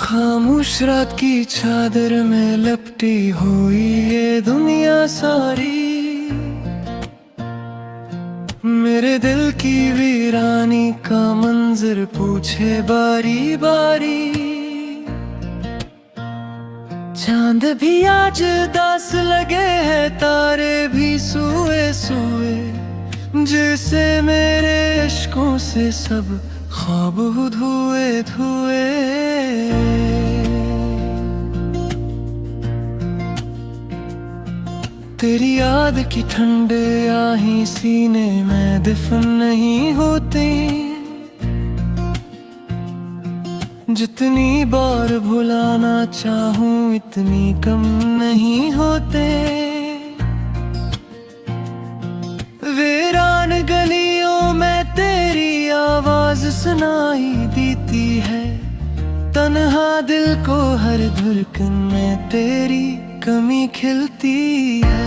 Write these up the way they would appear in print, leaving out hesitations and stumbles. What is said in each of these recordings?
खामोश रात की चादर में लपटी हुई ये दुनिया सारी, मेरे दिल की वीरानी का मंजर पूछे बारी बारी। चांद भी आज दास लगे हैं, तारे भी सोए सोए, जैसे मेरे इश्कों से सब ख्वाब धुए धुए। तेरी याद की ठंडे आही सीने में दफन नहीं होती, जितनी बार भुलाना चाहूं इतनी कम नहीं होते। वीरान गलियों में तेरी आवाज सुनाई देती है, तन्हा दिल को हर धड़कन में तेरी कमी खिलती है।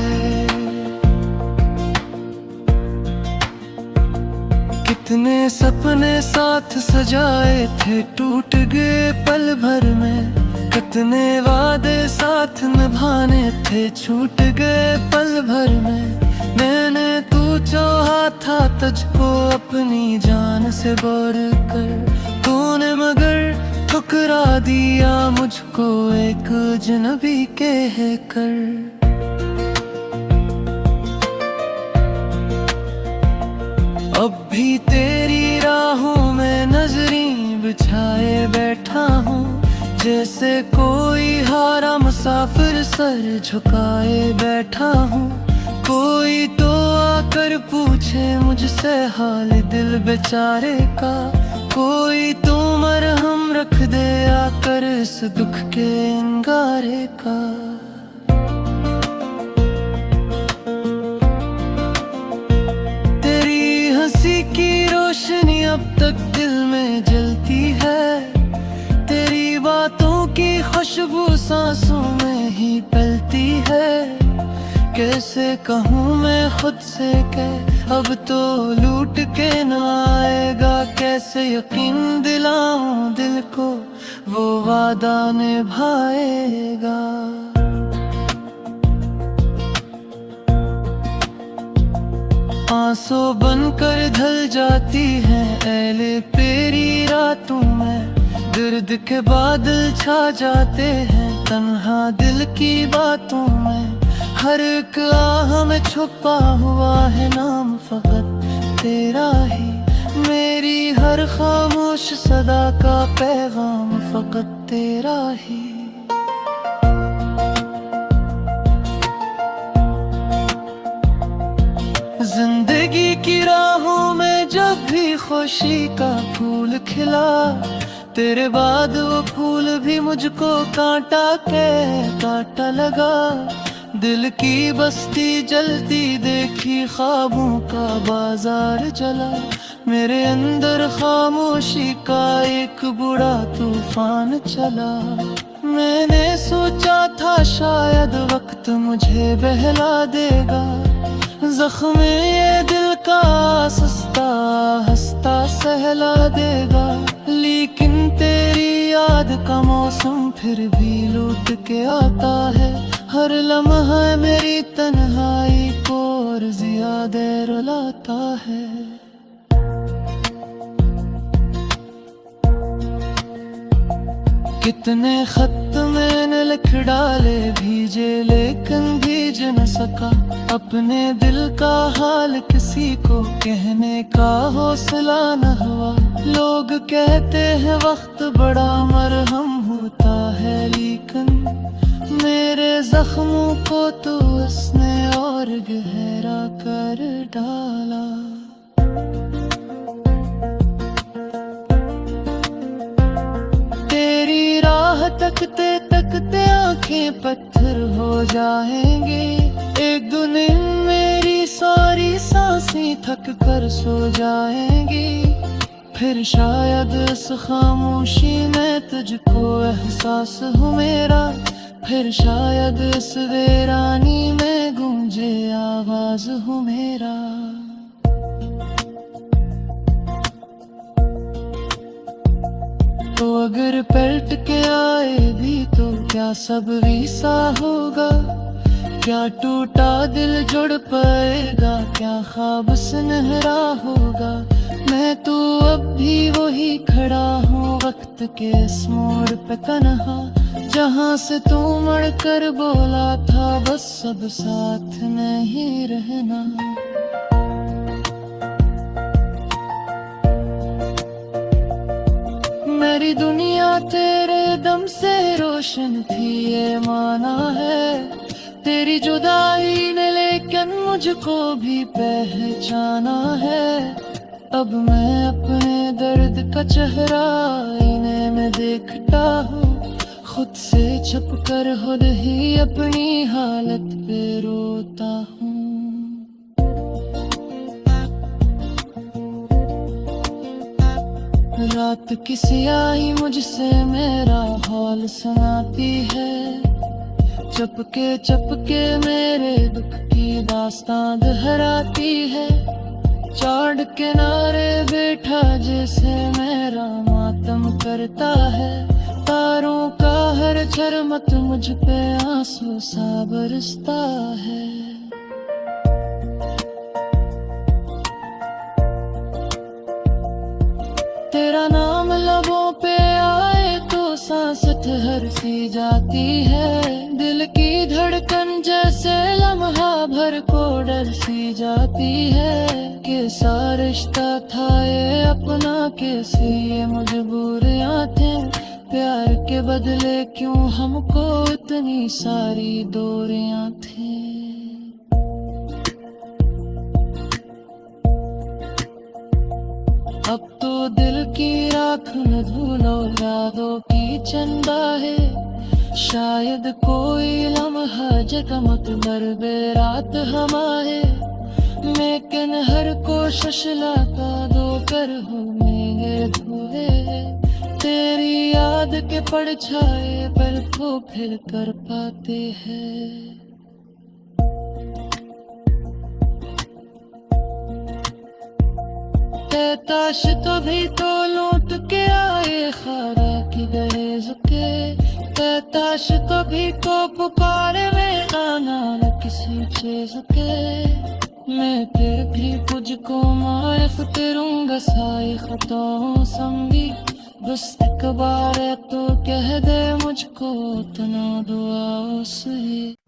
कितने सपने साथ सजाए थे टूट गए पल भर में, कितने वादे साथ निभाने थे छूट गए पल भर में। मैंने तू चाहा था तुझको अपनी जान से बढ़कर, तूने मगर ठुकरा दिया मुझको एक अजनबी कह कर। अब भी तेरी राहों में नजरें बिछाए बैठा हूँ, जैसे कोई हारा मुसाफिर सर झुकाए बैठा हूँ। कोई तो आकर पूछे मुझसे हाल दिल बेचारे का, कोई तो मरहम रख दे आकर इस दुख के अंगारे का। तेरी हंसी की रोशनी अब तक दिल में जलती है, तेरी बातों की खुशबू सांसों में ही पलती है। कैसे कहूँ मैं खुद से के अब तो लूट के न आएगा, कैसे यकीन दिलाऊं दिल को वो वादा निभाएगा। आंसू बनकर ढल जाती हैं ऐले तेरी रातों में, दर्द के बादल छा जाते हैं तन्हा दिल की बातों में। हर एक आह में छुपा हुआ है नाम फकत तेरा ही, मेरी हर खामोश सदा का पैगाम फकत तेरा ही। जिंदगी की राहों में जब भी खुशी का फूल खिला, तेरे बाद वो फूल भी मुझको कांटा के कांटा लगा। दिल की बस्ती जलती देखी ख्वाबों का बाजार जला, मेरे अंदर खामोशी का एक बुरा तूफान चला। मैंने सोचा था शायद वक्त मुझे बहला देगा, जख्म ये दिल का सस्ता हंसता सहला देगा। लेकिन तेरी याद का मौसम फिर भी लूट के आता है, हर लम्हा मेरी तन्हाई को और ज्यादा रुलाता है। कितने खत मैंने लिख डाले भीजे, लेकिन भीज न सका अपने दिल का हाल किसी को कहने का हौसला न हुआ। लोग कहते हैं वक्त बड़ा मरहम होता है, लेकिन मेरे जख्मों को तो उसने और गहरा कर डाला। तेरी राह तकते तकते आंखें पत्थर हो जाएंगी, एक दो दिन मेरी सारी सांसें थक कर सो जाएंगी। फिर शायद इस खामोशी में तुझको एहसास हो मेरा, फिर शायद इस वीरानी में गूंजे आवाज हो मेरा। तो अगर पलट के आए भी तो क्या सब वैसा होगा? क्या टूटा दिल जुड़ पाएगा? क्या ख्वाब सुनहरा होगा? मैं तो अब भी वही खड़ा हूँ वक्त के इस मोड़ पे तन्हा, जहाँ से तू मुड़ कर बोला था बस सब साथ नहीं रहना। मेरी दुनिया तेरे दम से रोशन थी ये माना है, तेरी जुदाई ने लेकिन मुझको भी पहचाना है। अब मैं अपने दर्द का चेहरा आईने में देखता हूँ, खुद से छुप कर खुद ही अपनी हालत पे रोता हूँ। रात किसी आई मुझसे मेरा हाल सुनाती है, चपके चपके मेरे दुख की दास्तान दोहराती है। चाड़ किनारे बैठा जैसे मेरा मातम करता है, तारों का हर झरमट मुझ पे आंसू सा बरसता है। तेरा नाम लबों पे आए तो सांस ठहर सी जाती है, दिल की धड़कन जैसे लम्हा भर को डर सी जाती है। कैसा रिश्ता था ये अपना, कैसी ये मजबूरियां थे, प्यार के बदले क्यों हमको इतनी सारी दूरियां थी। अब तो दिल की राख न धूलो यादों की चंदा है, शायद कोई लम्हा जगमग बरबे रात हमा है। लेकिन हर कोशिश लाका दो कर हो मेरे धोए, तेरी याद के परछाए पल को फिर कर पाते हैं। ताश तो भी तो लौट के आए खारा की दहेज के, ताश तो भी को पुकारे में आना न किसी चीज के। मैं फिर भी तुझको माफ करूंगा साई खताओं संगी, बस एक बार तो कह दे मुझको इतना दुआओं से।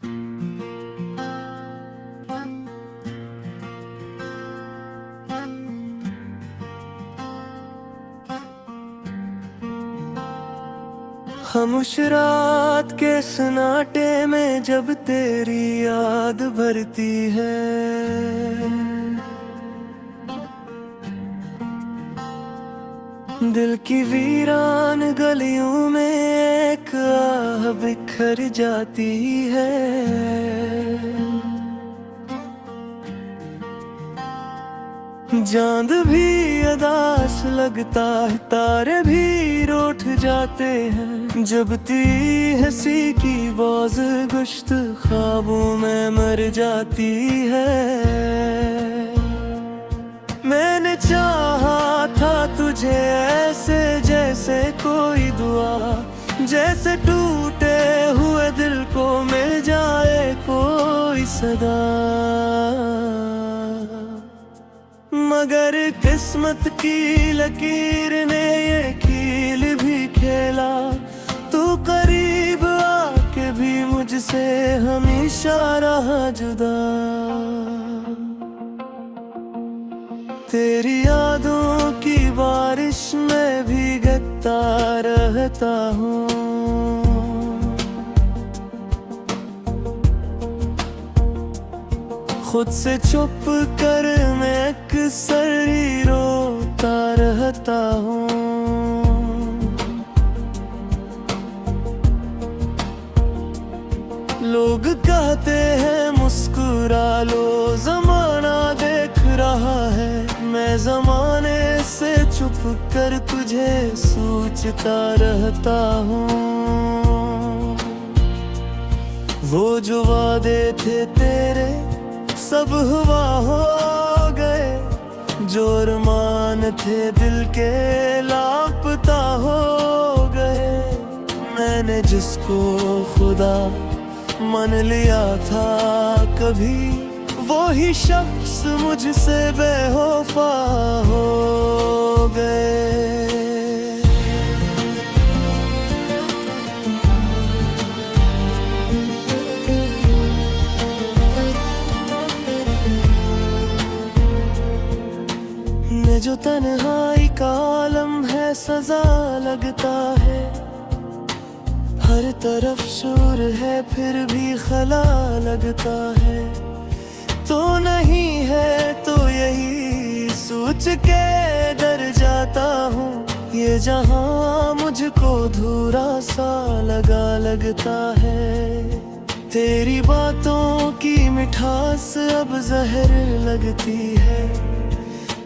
खामोश रात के सन्नाटे में जब तेरी याद भरती है, दिल की वीरान गलियों में एक आह बिखर जाती है। चांद भी अदास लगता है, तारे भी रूठ जाते हैं, जब ती हंसी की बाज गुश्त ख्वाबों में मर जाती है। मैंने चाहा था तुझे ऐसे जैसे कोई दुआ, जैसे टूटे हुए दिल को मिल जाए कोई सदा, मगर किस्मत की लकीर ने ये खेल भी खेला। तू करीब आके भी मुझसे हमेशा रहा जुदा, तेरी यादों की बारिश में भीगता रहता हूँ। खुद से छुप कर मैं अक्सर ही रोता रहता हूँ। लोग कहते हैं मुस्कुरा लो, जमाना देख रहा है, मैं जमाने से छुप कर तुझे सोचता रहता हूँ। वो जो वादे थे तेरे सब हुआ हो गए, जो अरमान थे दिल के लापता हो गए। मैंने जिसको खुदा मन लिया था कभी, वो ही शख्स मुझसे बेवफा हो गए। मैं जो तन्हाई का आलम है सजा लगता है, हर तरफ शोर है फिर भी खला लगता है। तो नहीं है तो यही सोच के डर जाता हूँ, ये जहां मुझको धूरा सा लगा लगता है। तेरी बातों की मिठास अब जहर लगती है,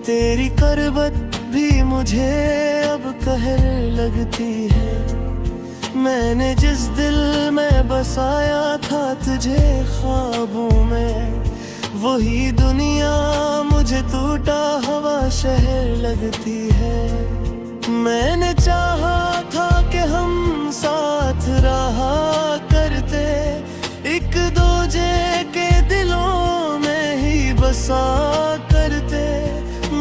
तेरी करबत भी मुझे अब कहर लगती है। मैंने जिस दिल में बसाया था तुझे ख्वाबों में, वही दुनिया मुझे टूटा हुआ शहर लगती है। मैंने चाहा था कि हम साथ रहा करते, एक दूजे के दिलों में ही बसा करते,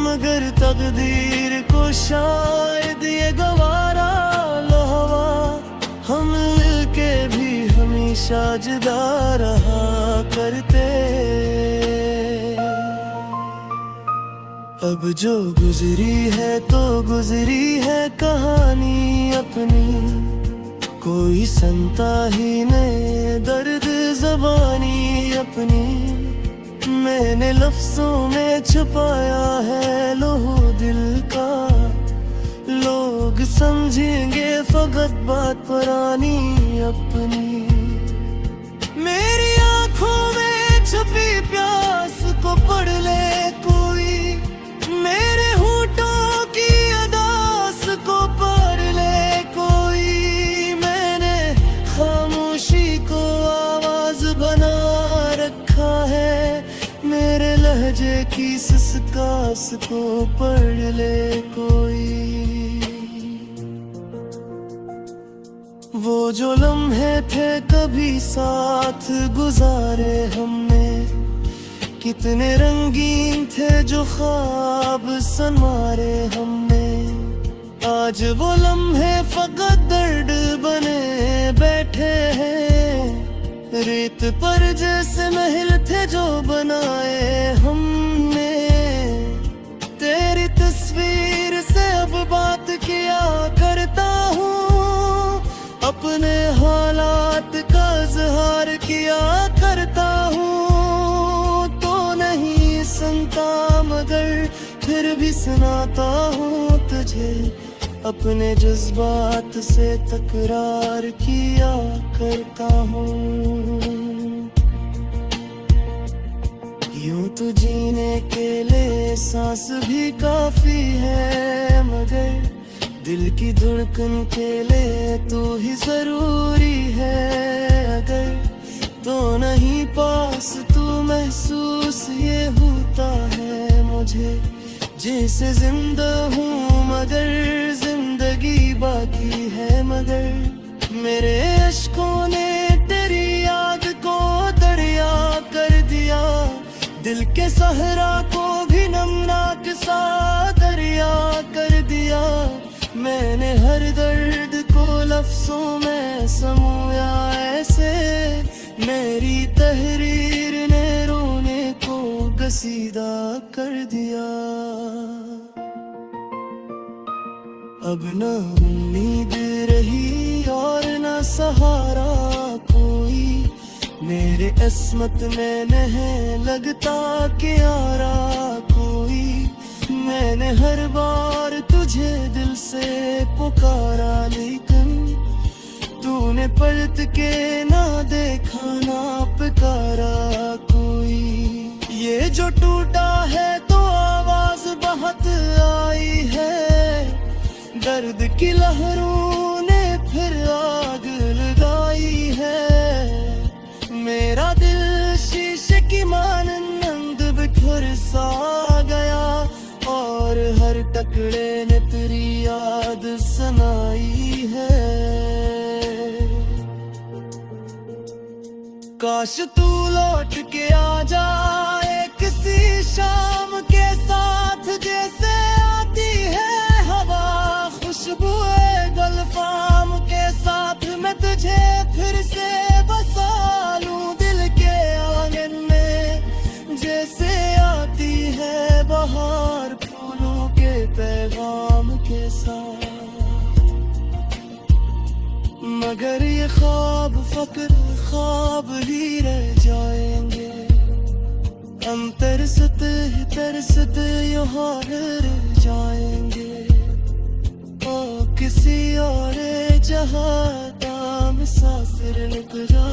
मगर तकदीर को शायद ये गवारा लो हवा, हम मिलके भी हमेशा जुदा रहा करते। अब जो गुजरी है तो गुजरी है कहानी अपनी, कोई सुनता ही नहीं दर्द ज़बानी अपनी। मैंने लफ्जों में छुपाया है लोहो दिल का, लोग समझेंगे फकत बात पुरानी अपनी। मेरी आंखों में छुपी प्यास को पढ़ ले कोई, मेरे होठों की अदास को पढ़ ले कोई। मैंने खामोशी को आवाज बना रखा है, मेरे लहजे की सिसकास को पढ़ ले कोई। वो जो लम्हे थे कभी साथ गुजारे हमने, कितने रंगीन थे जो ख्वाब संवारे हमने। आज वो लम्हे फकत दर्द बने बैठे हैं, रेत पर जैसे महल थे जो बनाए हमने। तेरी तस्वीर से अब बात किया करता हूँ, अपने हालात का इज़हार किया करता हूँ। तो नहीं सुनता मगर फिर भी सुनाता हूँ तुझे, अपने जज्बात से तकरार किया करता हूँ। यूं तो जीने के लिए सांस भी काफी है, मगर दिल की धड़कन के लिए तू ही जरूरी है। अगर तो नहीं पास तू महसूस ये होता है मुझे, जैसे जिंदा हूँ मगर जिंदगी बाकी है। मगर मेरे अश्कों ने तेरी याद को दरिया कर दिया, दिल के सहरा को भी नमनाक सा दरिया कर दिया। मैंने हर दर्द को लफ्जों में समूया ऐसे, मेरी तहरीर ने रोने को कसीदा कर दिया। अब न उम्मीद रही और न सहारा कोई, मेरे किस्मत में नहीं लगता कि यारा कोई। मैंने हर बार तुझे दिल से पुकारा, लेकिन तूने पलट के ना देखा ना पुकारा कोई। ये जो टूटा है तो आवाज बहुत आई है, दर्द की लहरों ने फिर आग लगाई है। मेरा दिल शीशे की मानंद बिखर सा गया, और हर टुकड़े ने तेरी याद सुनाई है। काश तू लौट के आ जाए किसी शाम के साथ, जैसे आती है हवा खुशबुए गुलफाम के साथ। मैं तुझे फिर से बसा लूं दिल के आंगन में, जैसे आती है बहार फूलों के पैगाम के साथ। मगर ये ख्वाब फक्र ख्वाब ही रह जाएंगे, हम तरसते यहाँ रह जाएंगे। ओ किसी और जहाँ का मुसाफिर निकला